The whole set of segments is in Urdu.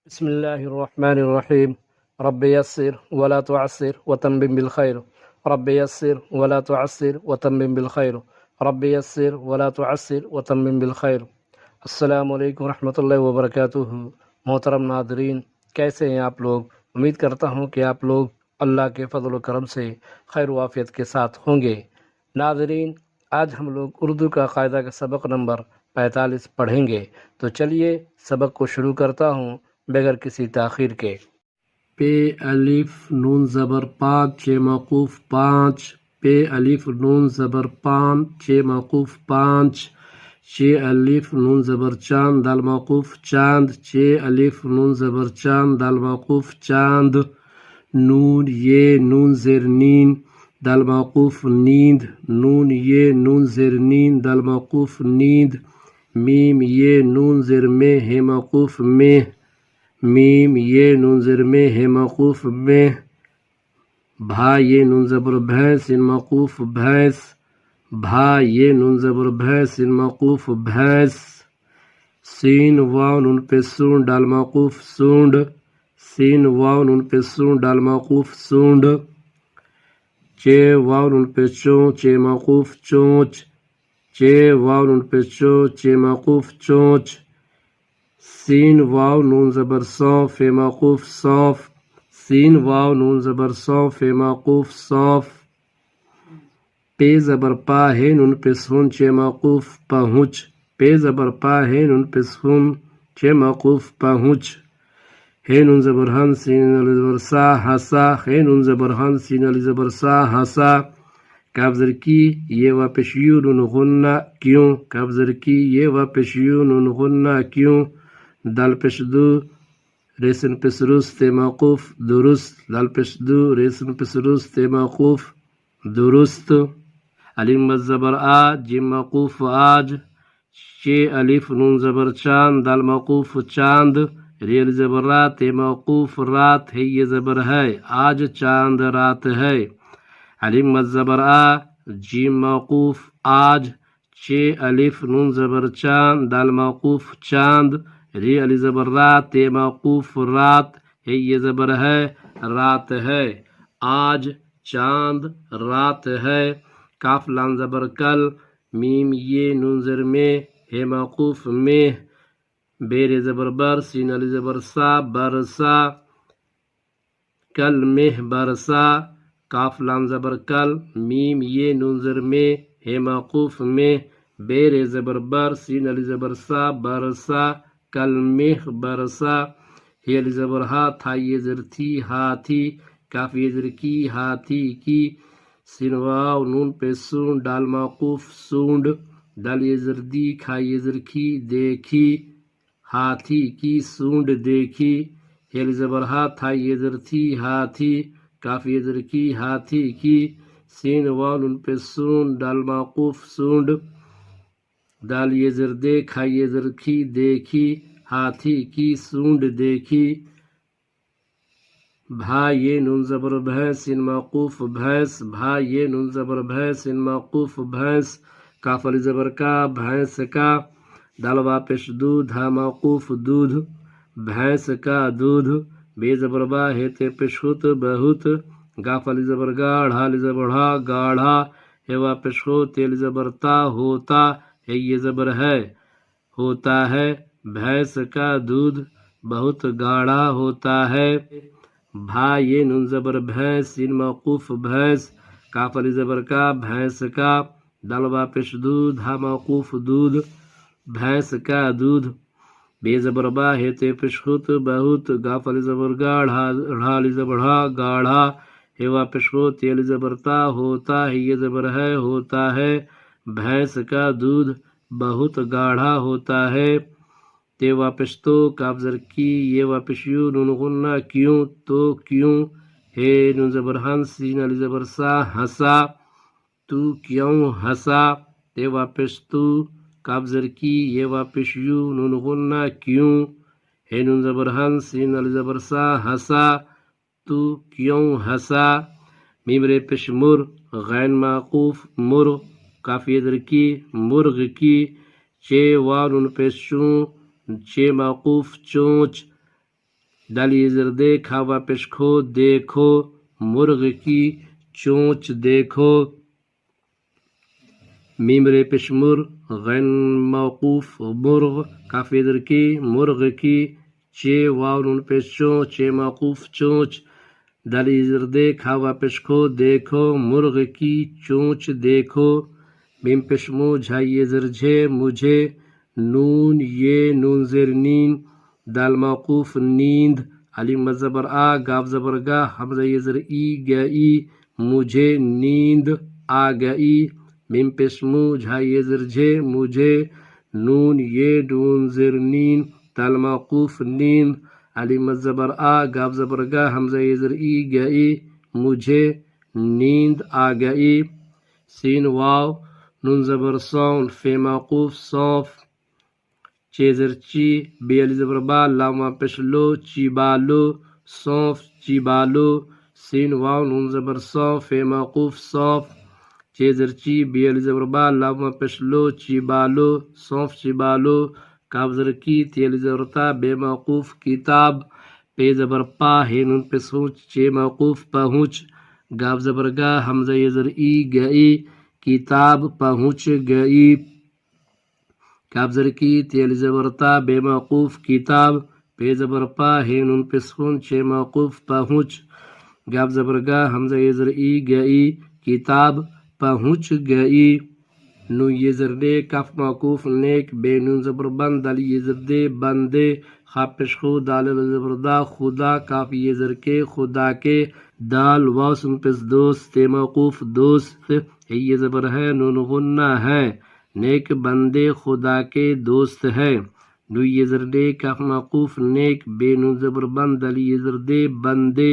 بسم الله الرحمن الرحيم. رب يسر ولا تعسر وتمم بالخير. رب يسر ولا تعسر وتمم بالخير. رب يسر ولا تعسر وتمم بالخير. السلام علیکم ورحمۃ اللہ وبرکاتہ. محترم ناظرین، کیسے ہیں آپ لوگ؟ امید کرتا ہوں کہ آپ لوگ اللہ کے فضل و کرم سے خیر و عافیت کے ساتھ ہوں گے. ناظرین، آج ہم لوگ اردو کا قاعدہ کا سبق نمبر 45 پڑھیں گے. تو چلیے سبق کو شروع کرتا ہوں بغیر کسی تاخیر کے. پے الف نون زبر پانچ چھ موقوف پانچ. پے الف نون زبر پان چھ موقوف پانچ. چھ الف نون زبر چاند دال موقوف چاند. چھ الف نون زبر چاند دال موقوف چاند. نون یہ نون زیر نین دال موقوف نیند. نون یہ نون زیر نین دال موقوف نیند. میم یہ نون زیر میں ہے موقوف میں. میم یہ نون زیر میں ہے موقوف میں. بھا یہ نون زبر بھینس ان موقوف بھینس. بھا یہ نون زبر بھینس ان موقوف بھینس. سین واو نون پہ سون ڈال موقوف سونڈ. سین واو نون پہ سون ڈال موقوف سونڈ. چے واو نون پہ چون چے موقوف چونچ. چے واو نون پہ چو چے موقوف چونچ. سین واو نون زبر صوف ہے موقوف صوف. سین واو نون زبر صوف ہے موقوف صوف. پے زبر پا ہے نون پہ سون چھ موقوف پہنچ. پے زبر پا ہے نون پہ سون چھ موقوف پہنچ. ہے نون زبر ہن سین علی زبر سا ہسا. ہے نون زبر ہن سین علی زبر سا ہسا. کاف زر کی یہ وا پیش یو نون غنہ کیوں. کاف زر کی یہ وا پیش یو نون غنہ کیوں. دال پیش دو ریسن پیش رست موقوف درست. دال پیش دو ریسن پیش رست موقوف درست. علیم مد زبر آ جیم موقوف آج. چے الف نون زبر چاند دال موقوف چاند. ریل زبر رات موقوف رات ہے یہ زبر ہے. آج چاند رات ہے. علیم مد زبر آ جیم موقوف آج. چے الف نون زبر چاند دال موقوف چاند. ری علی زبر رات موقوف رات ہے یہ زبر ہے رات ہے. آج چاند رات ہے. کاف لام زبر کل میم یہ نون زر میں ہے موقوف میں. بیر زبر بر سین علی زبر سا برسا. کل مہ برسا. کاف لام زبر کل میم یہ نون زر میں ہے موقوف میں. بیر زبر بر سین علی زبر سا برسا. کل مہ برسا. ہی علی زبر ہا تھا یہ زر تھی ہاتھی. کاف یہ زر کی ہاتھی کی. سین واو نون پہ سون ڈال موقوف سونڈ. دال یہ زر دی کھا یہ زر کی دیکھی. ہاتھی کی سونڈ دیکھی. ہی علی زبر ہا تھا یہ زر تھی ہاتھی. کاف یہ زر کی ہاتھی کی. سین واو نون پہ سون ڈال موقوف سونڈ. دال یہ زر دے کھا یہ زر کی دیکھی. ہاتھی کی سونڈ دیکھی. بھا یہ نون زبر بھینس ان موقوف بھینس. بھا یہ نون زبر بھینس ان موقوف بھینس. کاف علی زبر کا بھینس کا. دال وا پیش دودھ ہا موقوف دودھ. بھینس کا دودھ. بے زبر با ہے تے پیش ہوت بہت. گاف علی زبر گاڑھ علی زبر ہا گاڑھا. ہے وا پیش ہو تیل زبر تا ہوتا ہے یہ زبر ہے ہوتا ہے. بھینس کا دودھ بہت گاڑھا ہوتا ہے. بھا یہ نون زبر بھینس ان موقوف بھینس. کاف علی زبر کا بھینس کا. دال وا پیش دودھ ہا موقوف دودھ. بھینس کا دودھ. بے زبر با ہے تے پیش ہوت بہت. گاف علی زبر گاڑھا علی زبر ہا گاڑھا. ہے وا پیش ہو تیل زبر تا ہوتا ہے یہ زبر ہے ہوتا ہے. بھینس کا دودھ بہت گاڑھا ہوتا ہے. تے وا پیش تو کاف زر کی یہ وا پیش یو نون غنہ کیوں تو کیوں. ہے نون زبر ہن سین علی زبر سا ہسا. تو کیوں ہسا. تے وا پیش تو کاف زر کی یہ وا پیش یو نون غنہ کیوں. ہے نون زبر ہن سین علی زبر سا ہسا. تو کیوں ہسا. میم رے پیش مر غین موقوف مر. کاف یہ در کی مرغ کی. چے واو نون پیش چون چے موقوف چونچ. دال یہ زر دے کھاوا پیش کھو دیکھو مرغ کی چونچ دیکھو میم رے پیش مر غین موقوف مرغ کاف یہ زر کی مرغ کی چے واو نون پیش چون چے موقوف چونچ دال یہ زر دے کھاوا پیش کھو دیکھو مرغ کی چونچ دیکھو میم پیش مو جھائی یہ زر جھے مجھے نون یہ نون زیر نین دال موقوف نیند علیم زبر آ گاف زبر گا حمزہ یہ زر ای گئی مجھے نیند آ گئی میم پیش مو جھائی یہ زر جھے مجھے نون یہ نون زیر نین دال موقوف نیند علیم زبر آ گاف زبر گا حمزہ یہ زر ای گئی مجھے نیند آ گئی سین واو نون زبر سون فے موقوف صوف چے زر چی بے علی زبر با لام پیش لو چی بالو صوف چی بالو سین واو نون زبر صوف فے موقوف صوف چے زر چی بے علی زبر با لام پیش لو چی بالو صوف چی بالو کاف زر کی تی علی زبر تا بے موقوف کتاب پے زبر پا ہے نون پیش ہونچ چے موقوف پہنچ گاف زبر گا حمزہ یہ زر ای گئی کتاب پہنچ گئی کاف زر کی تی علی زبر تا بے موقوف کتاب پے زبر پا ہے نون پیش ہون چے موقوف پہنچ گاف زبر گا حمزہ یہ زر ای گئی کتاب پہنچ گئی نو یہ زر دے کاف موقوف نیک بے نون زبر بند دال یہ زر دے بندے خا پیش خو دال زبر دا خدا کاف یہ زر کے خدا کے دال واو سن پیش دوست تے موقوف دوست یہ زبر ہے نون غنہ ہے نیک بندے خدا کے دوست ہے نو یہ زر دے کاف موقوف نیک بے نون زبر بند دال یہ زر دے بندے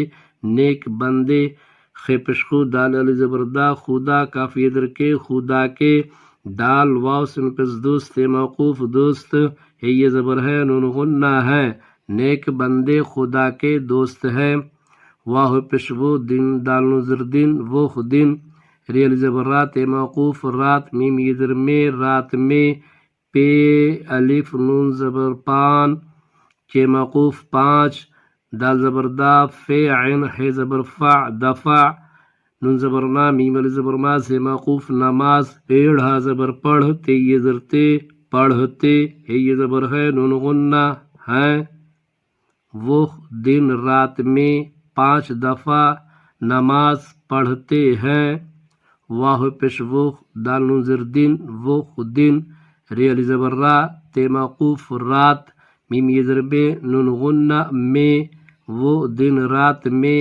نیک بندے خے پیش خو دال زبر دا خدا کاف یہ زر کے خدا کے دال واو سن پیش دوست موقوف دوست ہے یہ زبر ہے نون غنہ ہے نیک بندے خدا کے دوست ہے واہ پیش وہ دن دال نو زر دن وہ دن ریل زبر رات موقوف رات میم یہ زر میں رات میں پے الف نون زبر پان کے موقوف پانچ دال زبر دا فے عین ہے زبر فع دفع نون زبر نا میم علی زبر ما سے موقوف نماز پیڑھا زبر پڑھتے یہ زرتے پڑھتے ہے یہ زبر ہے نون غنہ ہے وہ دن رات میں 5 دفعہ نماز پڑھتے ہیں واہ پیش وہ دال نون زر دن وہ دن ری علی زبر را تے موقوف رات میم یہ زر بے نون غنہ میں وہ دن رات میں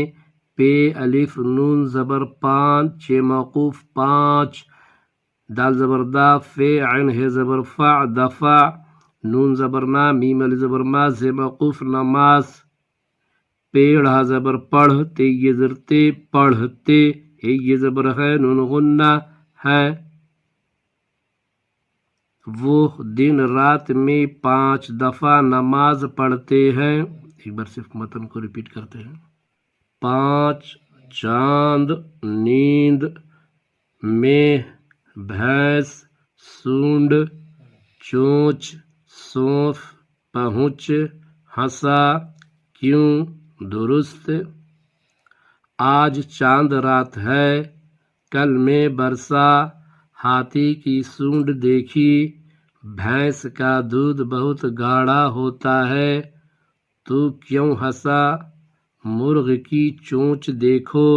پے الف نون زبر پان چے موقوف 5 دال زبر دا فے عین ہے زبر فع دفع نون زبر نا میم علی زبر ما سے موقوف نماز پیڑھا زبر پڑھتے یہ زرتے پڑھتے ہے یہ زبر ہے نون غنہ ہے وہ دن رات میں 5 دفعہ نماز پڑھتے ہیں ایک بار صرف متن کو ریپیٹ کرتے ہیں 5 چاند نیند میں بھینس سونڈ چونچ سونف پہنچ ہنسا کیوں درست آج چاند رات ہے کل میں برسا ہاتھی کی سونڈ دیکھی بھینس کا دودھ بہت گاڑھا ہوتا ہے تو کیوں ہنسا مرغ کی چونچ دیکھو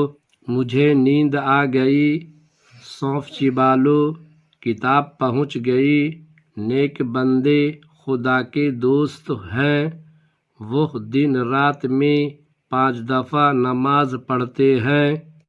مجھے نیند آ گئی سونف چبالو کتاب پہنچ گئی نیک بندے خدا کے دوست ہیں وہ دن رات میں 5 دفعہ نماز پڑھتے ہیں